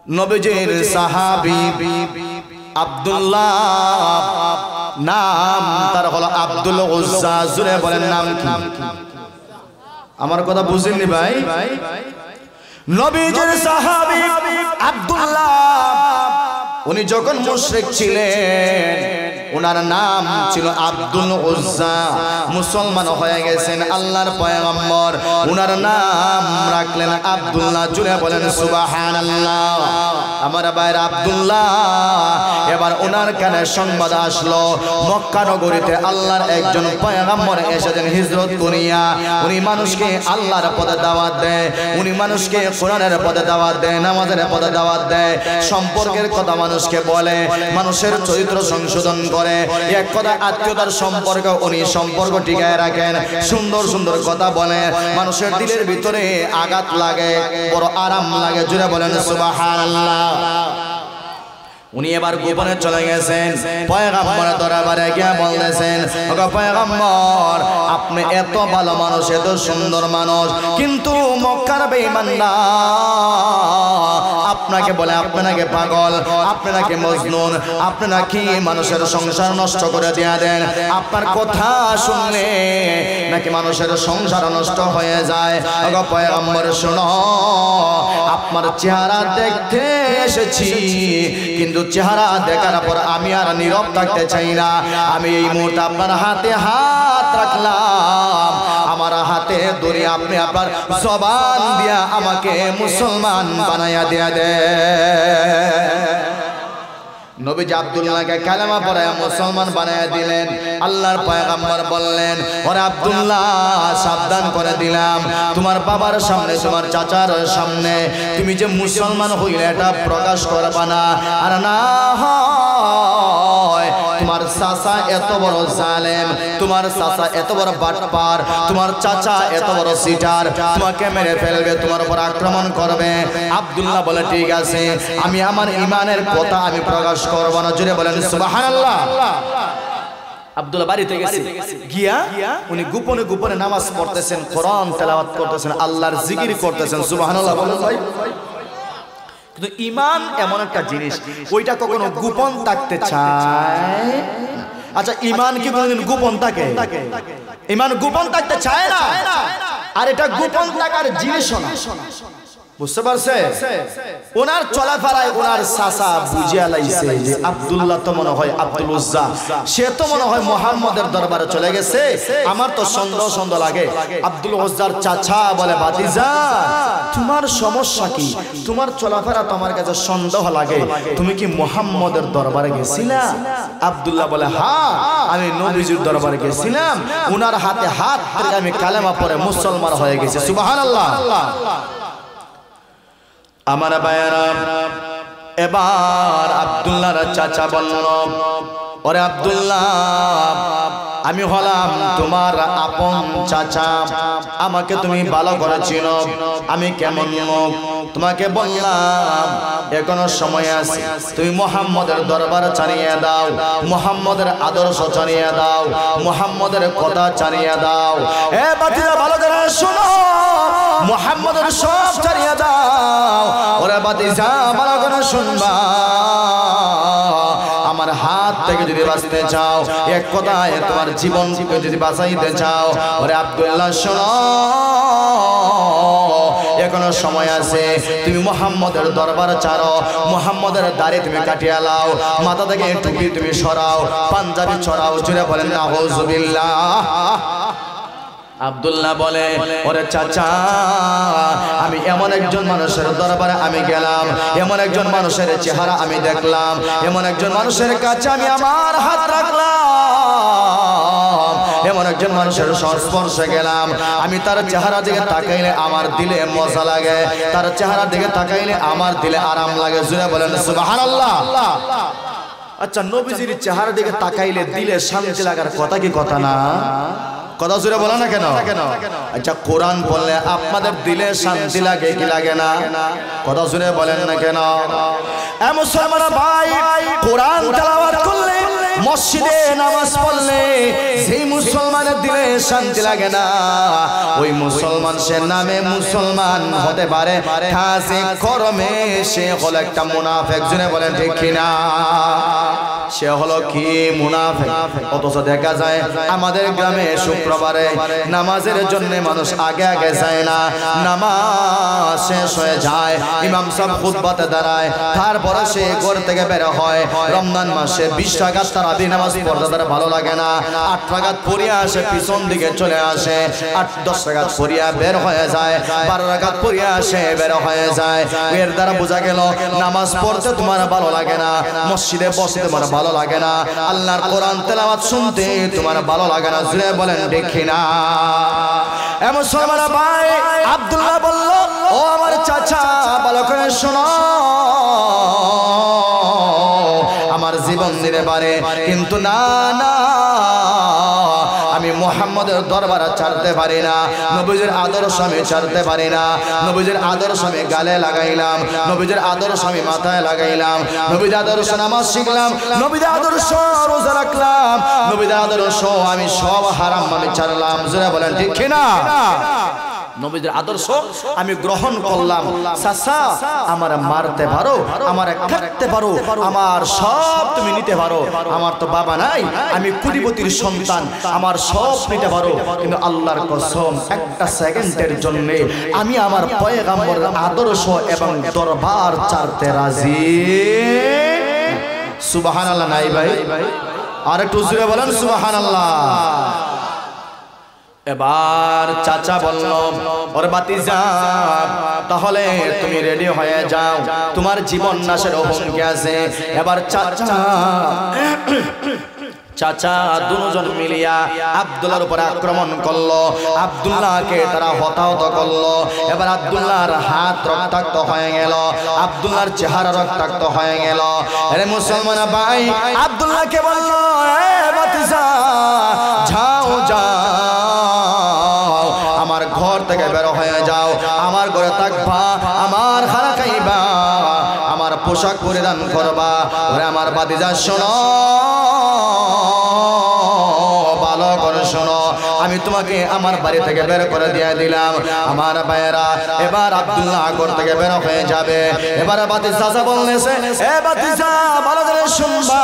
নবীজির সাহাবী আব্দুল্লাহ নাম তার হলো আব্দুল উজ্জা। জুড়ে বলেন নাম কি? আমার কথা বুঝেননি ভাই? নবীজির সাহাবী আব্দুল্লাহ উনি যখন মুশরিক ছিলেন ওনার নাম ছিল আব্দুল উজ্জা। মুসলমান হয়ে গেছেন আল্লাহর পয়গম্বর ওনার নাম রাখলেন আব্দুল্লাহ। জুড়ে বলেন সুবহানাল্লাহ। আমার ভাইরা আব্দুল্লাহ এবার ওনার কানে সংবাদ আসলো মক্কা নগরীতে আল্লাহর একজন পয়গম্বর এসেছেন হিজরত করিয়া। উনি মানুষকে আল্লাহর পথে দাওয়াত দেয়, উনি মানুষকে কোরআনের পথে দাওয়াত দেয়, নামাজের পথে দাওয়াত দেয়, সম্পর্কের কথা মানুষকে বলে, মানুষের চরিত্র সংশোধন করে, এক কথা আত্মীয়তার সম্পর্ক উনি সম্পর্ক টিকায় রাখেন, সুন্দর সুন্দর কথা বলে, মানুষের দিলের ভিতরে আঘাত লাগে, বড় আরাম লাগে। জুড়ে বলেন সুবহানাল্লাহ। উনি এবার গোপনে চলে গেছেন পয়গম্বরের দরবারে গিয়ে বলতেছেন, ওগো পয়গম্বর আপনি এত ভালো মানুষ, এত সুন্দর মানুষ, কিন্তু মক্কার বেঈমানরা আপনাকে বলে আপনি নাকি পাগল, আপনি নাকি মজনুন, আপনি নাকি মানুষের সংসার নষ্ট করে দিয়ে দেন, আপনার কথা শুনলে নাকি মানুষের সংসার নষ্ট হয়ে যায়। ওগো পয়গম্বর শুনো, আপনার চেহারা দেখতে এসেছি, কিন্তু চেহারা দেখার পর আমি আর নীরব থাকতে চাই না। আমি এই মুহূর্তে আপনার হাতে হাত রাখলাম, আমার হাতে ধরে আপনি আপনার জবান দিয়া আমাকে মুসলমান বানাইয়া দিয়া দে। নবীজি আব্দুল্লাহকে কালেমা পড়ায়া মুসলমান বানাইয়া দিলেন। আল্লাহর পয়গম্বর বললেন, ওরে আব্দুল্লাহ সাবধান করে দিলাম, তোমার বাবার সামনে, তোমার চাচার সামনে তুমি যে মুসলমান হইলে এটা প্রকাশ করবা না, আর না হয় তোমার চাচা এত বড় জালেম, তোমার চাচা এত বড় বাটপার, তোমার চাচা এত বড় সিটার, তোমাকে মেরে ফেলবে, তোমার উপর আক্রমণ করবে। আব্দুল্লাহ বলে ঠিক আছে, আমি আমার ঈমানের কথা আমি প্রকাশ করব না। জুড়ে বলেন সুবহানাল্লাহ। আব্দুল্লাহ বাড়িতে গেছে, গিয়া উনি গোপনে গোপনে নামাজ পড়তেছেন, কোরআন তেলাওয়াত করতেছেন, আল্লাহর জিকির করতেছেন। সুবহানাল্লাহ বলেন ভাই। কিন্তু ঈমান এমন একটা জিনিস, ওইটা কখনো গোপন থাকতে চায়। আচ্ছা ঈমান কি কোনদিন গোপন থাকে? ঈমান গোপন থাকতে চায় না, আর এটা গোপন থাকার জিনিস না। বুঝতে পারছে? ওনার চলাফেরায় ওনার চাচা বুঝিয়া লাইছে যে আব্দুল্লাহ তো মনে হয় আব্দুল উজ্জা, সে তো মনে হয় মুহাম্মদের দরবারে চলে গেছে, আমার তো সন্দেহ সন্দেহ লাগে। আব্দুল উজ্জার চাচা বলে, ভাতিজা তোমার সমস্যা কি? তোমার চলাফেরা তো আমার কাছে সন্দেহ লাগে, তুমি কি মুহাম্মদের দরবারে গেছিলা? আব্দুল্লাহ বলে, হ্যাঁ আমি নবীজির দরবারে গেছিলাম, ওনার হাতে হাত রেখে আমি কালেমা পড়ে মুসলমান হয়ে গেছি। সুবহানাল্লাহ। আমার ভাইয়েরা, এবার আব্দুল্লাহর চাচা বলল, ওরে আব্দুল্লাহ আমি হলাম তোমার আপন চাচা, আমাকে তুমি ভালো করে চিনো, আমি কেমন লোক তোমাকে বললাম এখনো সময় আছে, তুমি মুহাম্মদের দরবার চালিয়ে দাও, মুহাম্মদের আদর্শ চালিয়ে দাও, মুহাম্মদের কথা চালিয়ে দাও। এ বাতিরা ভালো করে শোনো, মুহাম্মদের সব চালিয়ে দাও। ওরে বাতিজা ভালো করে শুনবা, আমার হাত থেকে যদি বাঁচতে চাও, এক কথায় তোমার জীবনকে যদি বাঁচাইতে চাও, ওরে আব্দুল্লাহ শোনো এখনো সময় আছে, তুমি মুহাম্মদের দরবার ছাড়ো, মুহাম্মদের দাড়ি তুমি কাটিয়ে লাও, মাথা থেকে টুপি তুমি সরাও, পাঞ্জাবি ছড়াও। জুড়ে বলেন নাউযুবিল্লাহ। আব্দুল্লাহ বলে, ওরে চাচা আমি এমন একজন মানুষের দরবারে আমি গেলাম, এমন একজন মানুষের চেহারা আমি দেখলাম, এমন একজন মানুষের কাছে আমি আমার হাত রাখলাম, এমন একজন মানুষের সংস্পর্শে গেলাম, আমি তার চেহারা দিকে তাকাইলে আমার দিলে মজা লাগে, তার চেহারা দিকে তাকাইলে আমার দিলে আরাম লাগে। জুড়ে বলেন সুবহানাল্লাহ। আচ্ছা নবীজির চেহারা দিকে তাকাইলে দিলে শান্তি লাগার কথা কি কথা না? কথা জুড়ে বলো না কেন? আচ্ছা কোরআন বললে আপনাদের দিলে শান্তি লাগে কি লাগে না? কথা জুড়ে বলেন না কেন? মুসলমান ভাই, কোরআন তেলাওয়াত করলে মসজিদে নামাজ পড়লে যেই মুসলমানের দিলে শান্তি লাগে না, ওই মুসলমান সে নামে মুসলমান হতে পারে, কাজে কর্মে সে হলো একটা মুনাফিক। জুনে বলেন ঠিক কিনা? সে হলো কি? মুনাফিক। অথচ দেখা যায় আমাদের গ্রামে শুক্রবারে নামাজের জন্য মানুষ আগে আগে যায় না, নামাজ শেষ হয়ে যায়, ইমাম সাহেব খুতবাতে দাঁড়ায়, তারপরে সে ঘর থেকে বের হয়। রমজান মাসে 20 রাকাত তারাবি নামাজ পড়তে তার ভালো লাগে না, 8 রাকাত পড়িয়া আসে, পিছন দিকে চলে আসে, 8-10 রাকাত পড়িয়া বের হয়ে যায়, 12 রাকাত পড়িয়া আসে, বের হয়ে যায়। এর দ্বারা বোঝা গেল নামাজ পড়তে তোমার ভালো লাগে না, মসজিদে বসতে তোমার ভালো লাগে না, আল্লাহর কোরআন তেলাওয়াত শুনতে তোমার ভালো লাগে না। জুড়ে বলেন দেখি না? এমন সময় ভাই আব্দুল্লাহ বলল, ও আমার চাচা, ভালো করে শোনো, আমার জীবন দিতে পারে, কিন্তু না না, আমি মুহাম্মদের দরবার ছাড়তে পারি না, নবীজির আদর্শ আমি ছাড়তে পারি না। নবীজির আদর্শ আমি গালে লাগাইলাম, নবীজির আদর্শ আমি মাথায় লাগাইলাম, নবীজির আদর্শ নামাজ শিখলাম, নবীজির আদর্শ রোজা রাখলাম, নবীজির আদর্শ আমি সব হারাম আমি ছাড়লাম। জোরে বলেন ঠিক কিনা? নবীদের আদর্শ আমি গ্রহণ করলাম। চাচা, আমার মারতে পারো, আমার কাটতে পারো, আমার সব তুমি নিতে পারো, আমার তো বাবা নাই, আমি কোটিপতির সন্তান, আমার সব নিতে পারো, কিন্তু আল্লাহর কসম একটা সেকেন্ডের জন্য আমি আমার পয়গম্বরের আদর্শ এবং দরবার ছাড়তে রাজি। সুবহানাল্লাহ নাই ভাই? আর একটু জোরে বলেন সুবহানাল্লাহ। এবার চাচা বলল, ওর বাতিজা, তাহলে তুমি রেডি হয়ে যাও, তোমার জীবন নাশের হুমকি আছে। এবার চাচা দুজন মিলিয়া আব্দুল্লাহর উপর আক্রমণ করলো, আব্দুল্লাহকে তারা হতাহত করলো। এবার আব্দুল্লাহর হাত রক্তাক্ত হয়ে গেল, আব্দুল্লাহর চেহারা রক্তাক্ত হয়ে গেল। আরে মুসলমান ভাই আব্দুল্লাহকে বললো, এ বাতিজা, যাও যাও, আমার ঘর থেকে বের হয়ে যাও, আমার ঘরে থাকবা, আমার খানা খাইবা, আমার পোশাক পরিধান করবা। ওরে আমার বাতিজা শোনো, ভালো করে শোনো, আমি তোমাকে আমার বাড়ি থেকে বের করে দিয়ে দিলাম। আমার ভাইয়েরা, এবার আব্দুল্লাহ ঘর থেকে বের হয়ে যাবে। এবার বাতিজা বললেছে, এ বাতিজা, ভালো করে শুনবা,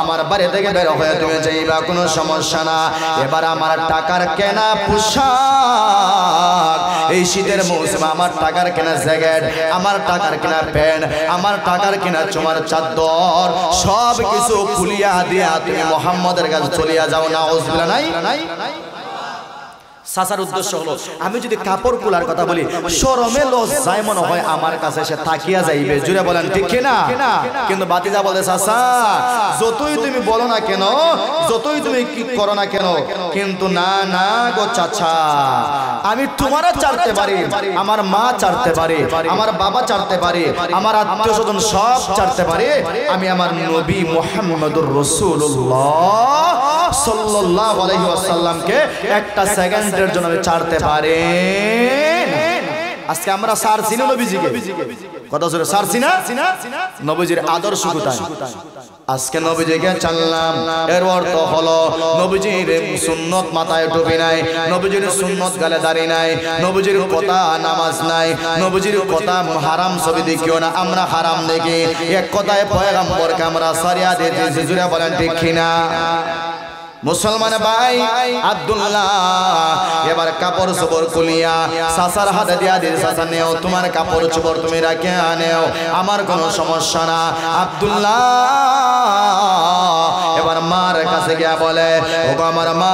আমার বাড়ি থেকে বের হয়ে তুমি যাইবা, কোনো সমস্যা না। এবার আমার টাকার কেনা পোশাক, এই শীতের মৌসুমে আমার টাকার কেনা জ্যাকেট, আমার টাকার কেনা প্যান্ট, আমার টাকার কেনা তোমার চাদর, সব কিছু খুলিয়া দিয়া তুমি মুহাম্মদের কাছে চলিয়া যাও। নাউজুবিল্লাহ নাই? চাচার উদ্দেশ্য হলো, আমি যদি কাপড় কুলার কথা বলি, শরমে লজ্জায় মনে হয় আমার কাছে এসে তাকিয়া যাইবে। জুড়ে বলেন ঠিক কিনা? কিন্তু বাতিজা বলে, চাচা, যতই তুমি বলো না কেন, যতই তুমি কি করো না কেন, কিন্তু না না গো চাচা, আমি তোমারও ছাড়তে পারি, আমার মা ছাড়তে পারি, আমার বাবা ছাড়তে পারি, আমার আত্মীয় স্বজন সব ছাড়তে পারি, আমি আমার নবী মুহাম্মদুর রাসূলুল্লাহ সাল্লাল্লাহু আলাইহি ওয়াসাল্লামকে একটা সেকেন্ডের জন্য আমি ছাড়তে পারি। আজকে আমরা সারছি না নবীজিকে, কথা জোরে সারছি না? নবীজির আদর্শ কোথায়? আজকে নবীজিকে চাললাম, এর অর্থ হলো নবীজির সুন্নত মাথায় টুপি নাই, নবীজির সুন্নত গালে দাড়ি নাই, নবীজির কথা নামাজ নাই, নবীজির কথা হারাম ছবি দেখিও না, আমরা হারাম দেখি। এক কথায় পয়গম্বরকে আমরা সারিয়া দিয়েছি। জুড়ে বলেন ঠিক কিনা? মুসলমান ভাই আব্দুল্লাহ এবার কাপড় চোপড় খুলিয়া চাচার হাতে দিয়া দিয়ে, চাচা নেও, তোমার কাপড় চোপড় তুমি রাখে আনেও, আমার কোনো সমস্যা না। আব্দুল্লাহ এবার মার কাছে গিয়া বলে, ও আমার মা,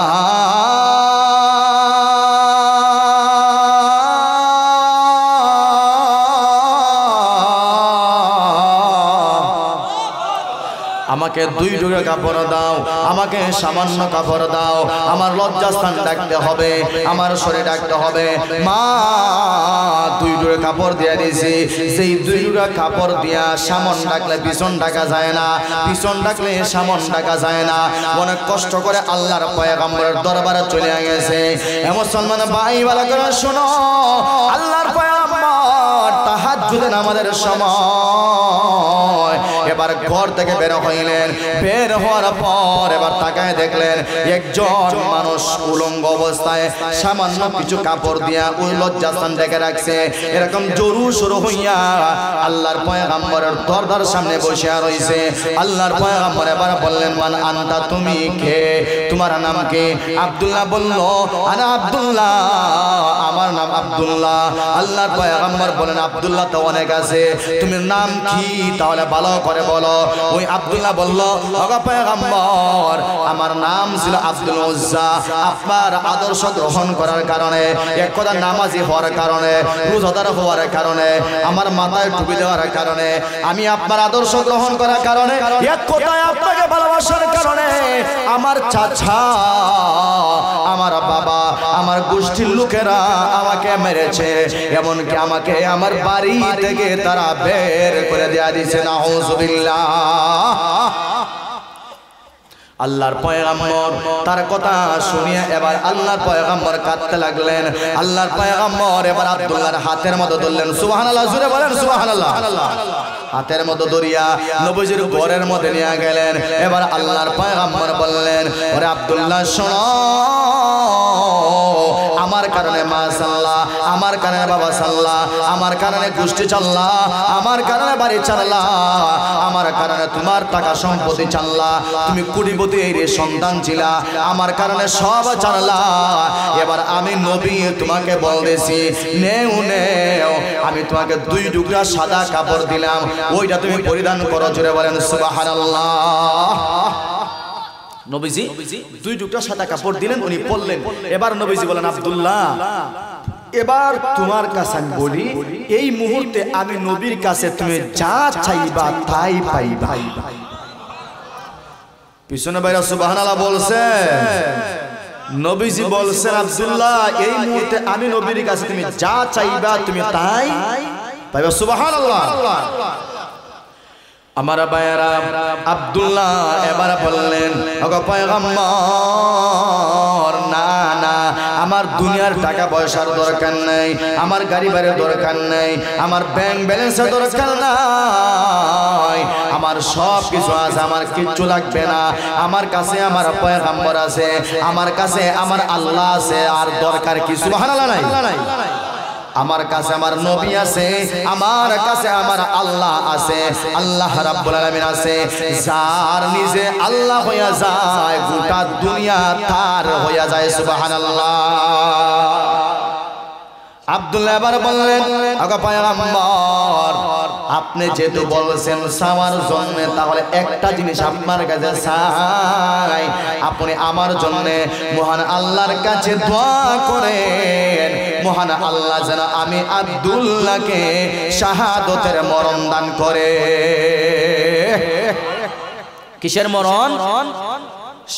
আমাকে 2 টুকরো কাপড় দাও, আমাকে সামান্য কাপড় দাও, আমার লজ্জাস্থান ডাকতে হবে, আমার শরীর ডাকতে হবে। মা 2 টুকরো কাপড় দিয়ে দিয়েছি, সেই 2 টুকরো কাপড় দিয়া সামন ডাকলে পিছন ডাকা যায় না, পিছন ডাকলে সামন ডাকা যায় না। অনেক কষ্ট করে আল্লাহর পয়গম্বরের দরবারে চলে গেছে। মুসলমান ভাই ভালো করে শোনো, আল্লাহর পয়গম্বর তাহাজ্জুদ তাহাজ্জুদের নামাজের সময় এবার ঘর থেকে বের হইলেন। বের হওয়ার পর এবার তাকায় দেখলেন একজন মানুষ উলঙ্গ অবস্থায় সামান্য কিছু কাপড় দিয়া ওই লজ্জাস্থান ঢেকে রাখছে। এরকম জরু শুরু হইয়া আল্লাহর পয়গম্বরের দরজার সামনে বসে রইছে। আল্লাহর পয়গম্বর এবার বললেন, মান আনতা, তুমি কে, তোমার নাম কি? আব্দুল্লাহ বলল, আনা আব্দুল্লাহ, আমার নাম আব্দুল্লাহ। আল্লাহর পয়গম্বর বলেন, আব্দুল্লাহ তো অনেক আছে, তুমি নাম কি তাহলে ভালো করে বলো। ওই আব্দুল্লাহ বলল, ওগো পয়গম্বর, আমার নাম ছিল আব্দুল উজ্জা। আপনার আদর্শ গ্রহণ করার কারণে, এক কথা নামাজি হওয়ার কারণে, রোজাদার হওয়ার কারণে, আমার মাথায় টুপি দেওয়ার কারণে, আমি আপনার আদর্শ গ্রহণ করার কারণে, এক কথায় আপনাকে ভালোবাসার কারণে আমার চাচা, আমার বাবা, আমার গোষ্ঠীর লোকেরা আমাকে মেরেছে, এমনকি আমাকে আমার বাড়ি থেকে তারা বের করে দেয়া দিয়েছে। নাউজুবিল্লাহ। আল্লাহর পয়গম্বর তার কথা শুনিয়ে এবার আল্লাহর পয়গম্বর কাঁদতে লাগলেন। আল্লাহর পয়গম্বর এবার আব্দুল্লাহর হাতের মতো ধরলেন। সুবহানাল্লাহ, জোরে বলেন সুবহানাল্লাহ। হাতের মতো ধরিয়া নবীজির ঘরের মধ্যে নিয়ে গেলেন। এবার আল্লাহর পয়গম্বর বললেন, ওরে আব্দুল্লাহ শোনো, আমার কারণে মা সাল্লাহ, আমার কারণে বাবা সাল্লাহ, আমার কারণে গোষ্ঠী চাল্লা, আমার কারণে বাড়ি চাল্লা, আমার কারণে তোমার টাকা সম্পত্তি চাল্লা, তুমি কোটিপতির সন্তান ছিলা, আমার কারণে সব চাল্লা। এবার আমি নবী তোমাকে বলতেছি, নেও নেও, আমি তোমাকে 2 টুকরা সাদা কাপড় দিলাম, ওইটা তুমি পরিধান করো। জোরে বলেন সুবহানাল্লাহ। নবীজি 2 টুকরা সাদা কাপড় দিলেন, উনি পরলেন। এবার নবীজি বলেন, আব্দুল্লাহ, এবার তোমার কাছে আমি বলি, এই মুহূর্তে আমি নবীর কাছে তুমি যা চাইবা তাই পাইবা। পিছনে বাইরে সুবহানাল্লাহ বলছে। নবীজি বলছেন, আব্দুল্লাহ, এই মুহূর্তে আমি নবীর কাছে তুমি যা চাইবা তুমি তাই পাইবা। সুবহানাল্লাহ। আমার ভাইয়েরা, আব্দুল্লাহ এবার বললেন, ওগো পয়গম্বর, না না, আমার দুনিয়ার টাকা পয়সার দরকার নাই, আমার গাড়ি বাড়ির দরকার নাই, আমার ব্যাংক ব্যালেন্সের দরকার নাই, আমার সব কিছু আছে, আমার কিচ্ছু লাগবে না। আমার কাছে আমার পয়গম্বর আছে, আমার কাছে আমার আল্লাহ আছে, আর দরকার কি? সুবহানাল্লাহ নাই? আমার কাছে আমার নবী আছে, আমার কাছে আমার আল্লাহ আছে, আল্লাহ রাব্বুল আলামিন আছে। যার নিজে আল্লাহ হইয়া যায়, গোটা দুনিয়া তার হইয়া যায়। সুবহানাল্লাহ। আব্দুল্লাহ এবার বললেন, ওগো পয়গম্বর, আপনি যেহেতু বলছেন চাওয়ার জন্য, তাহলে একটা জিনিস আপনার কাছে চাই, আপনি আমার জন্য মহান আল্লাহর কাছে দোয়া করেন, মহান আল্লাহ যেন আমি আব্দুল্লাহকে শাহাদতের মরণ দান করে। কিসের মরণ?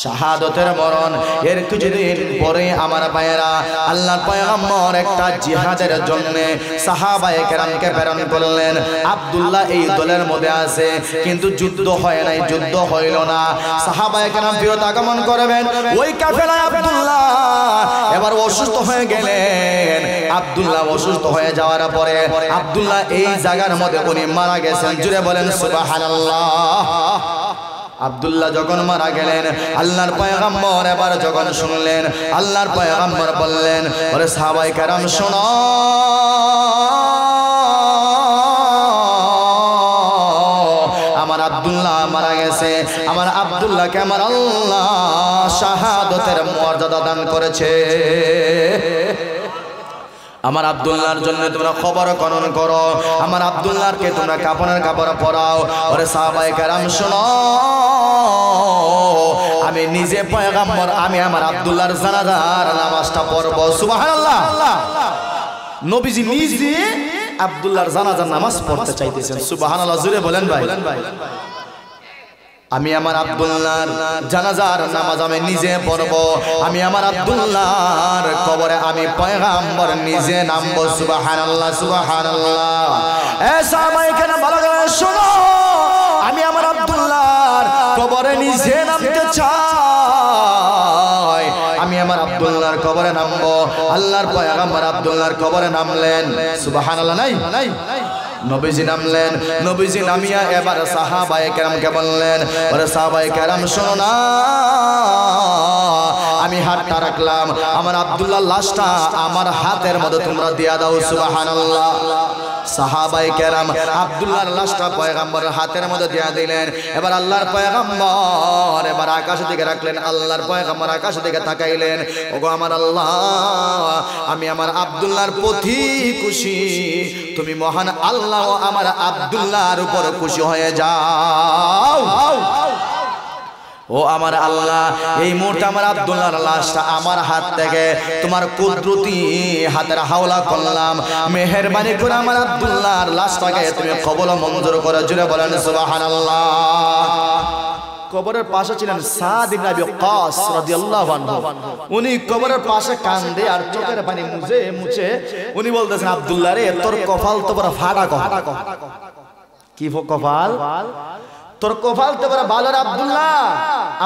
শাহাদতের মরণ। এর কিছুদিন পরে আমার ভাইয়েরা, আল্লাহর পয়গম্বর একটা জিহাদের জন্য সাহাবায়ে কেরামকে প্রেরণ করলেন। আব্দুল্লাহ এই দলের মধ্যে আছে, কিন্তু যুদ্ধ হয় নাই, যুদ্ধ হইল না। সাহাবায়ে কেরাম ফেরত আগমন করবেন, ওই কাফেলায় আব্দুল্লাহ এবার অসুস্থ হয়ে গেলেন। আব্দুল্লাহ অসুস্থ হয়ে যাওয়ার পরে আব্দুল্লাহ এই জায়গার মধ্যে উনি মারা গেছেন। জুড়ে বলেন সুবহানাল্লাহ। আব্দুল্লাহ যখন মারা গেলেন, আল্লাহর পয়গম্বর এবার যখন শুনলেন, আল্লাহর পয়গম্বর বললেন, ওরে সাহাবায়ে কেরাম শোনো, আমার আব্দুল্লাহ মারা গেছে, আমার আব্দুল্লাহকে আমার আল্লাহ শাহাদতের মর্যাদা দান করেছে। আমার আব্দুল্লাহর জন্য তোমরা খবর খনন করো, আমার আব্দুল্লাহকে তোমরা কাফনের কাপড় পরাও। ওরে সাহাবায়ে কেরাম শোনো, আমি নিজে পয়গম্বর, আমি আমার আব্দুল্লাহর জানাজার নামাজটা পড়ব। সুবহানাল্লাহ। নবীজি নিজে আব্দুল্লাহর জানাজার নামাজ পড়তে চাইতেছেন। সুবহানাল্লাহ, জোরে বলেন ভাই। আমি আমার আব্দুল্লাহর জানাজার নামাজ আমি নিজে পড়ব, আমি আমার আব্দুল্লাহর কবরে আমি পয়গম্বর নিজে নামব। সুবহানাল্লাহ, সুবহানাল্লাহ। এ সাহাবায়ে কেরাম ভালো করে শোনো, আমি আমার আব্দুল্লাহর কবরে নিজে নামতে চাই, আমি আমার আব্দুল্লাহর কবরে নামব। আল্লাহর পয়গম্বর আব্দুল্লাহর কবরে নামলেন। সুবহানাল্লাহ। নাই নবীজি নামলেন, নবীজি নামিয়া এবার সাহাবায়ে কেরামকে বললেন, ওরে সাহাবায়ে কেরাম শোনো না, আমি হাতটা রাখলাম, আমার আব্দুল্লাহ লাশটা আমার হাতের মধ্যে তোমরা দিয়া দাও। সুবহানাল্লাহ। সাহাবায়ে কেরাম আব্দুল্লাহর লাশটা পয়গম্বরের হাতের মধ্যে দিয়া দিলেন। এবার আল্লাহর পয়গম্বর এবার আকাশের দিকে রাখলেন, আল্লাহর পয়গম্বর আকাশের দিকে তাকাইলেন, ওগো আমার আল্লাহ, আমি আমার আব্দুল্লাহর প্রতি খুশি, তুমি মহান আল্লাহ আমার আব্দুল্লাহর উপর খুশি হয়ে যাও। ও আমার আল্লাহ, এই মুহূর্তে আমার আব্দুল্লাহর লাশটা আমার হাত থেকে তোমার কুদরতি হাতের হাওলা করলাম, মেহেরবানি করে আমার আব্দুল্লাহর লাশটাকে তুমি কবুল মঞ্জুর করে। জুড়ে বলেন সুবহানাল্লাহ। কবরের পাশে ছিলেন সাদ ইবনে আবি ওয়াক্কাস রাদিয়াল্লাহু আনহু। উনি কবরের পাশে কান্দে আর চোখের পানি মুছে মুছে উনি বলতেছেন, আব্দুল্লাহ রে, তোর কপাল তো বড় ফাটা কপাল। কি কপাল? তোর কপাল তো বড় ভালো রে আব্দুল্লাহ।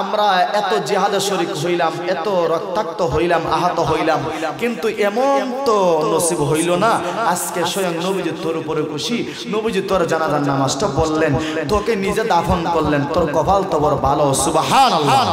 আমরা এত জিহাদে শরীক হইলাম, এত রক্তাক্ত হইলাম, আহত হইলাম, কিন্তু এমন তো নসিব হইল না আজকে স্বয়ং নবীজি তোর উপরে খুশি, নবীজি তোর জানাজার নামাজটা বললেন, তোকে নিজে দাফন করলেন, তোর কপাল তো বড় ভালো। সুবহানাল্লাহ।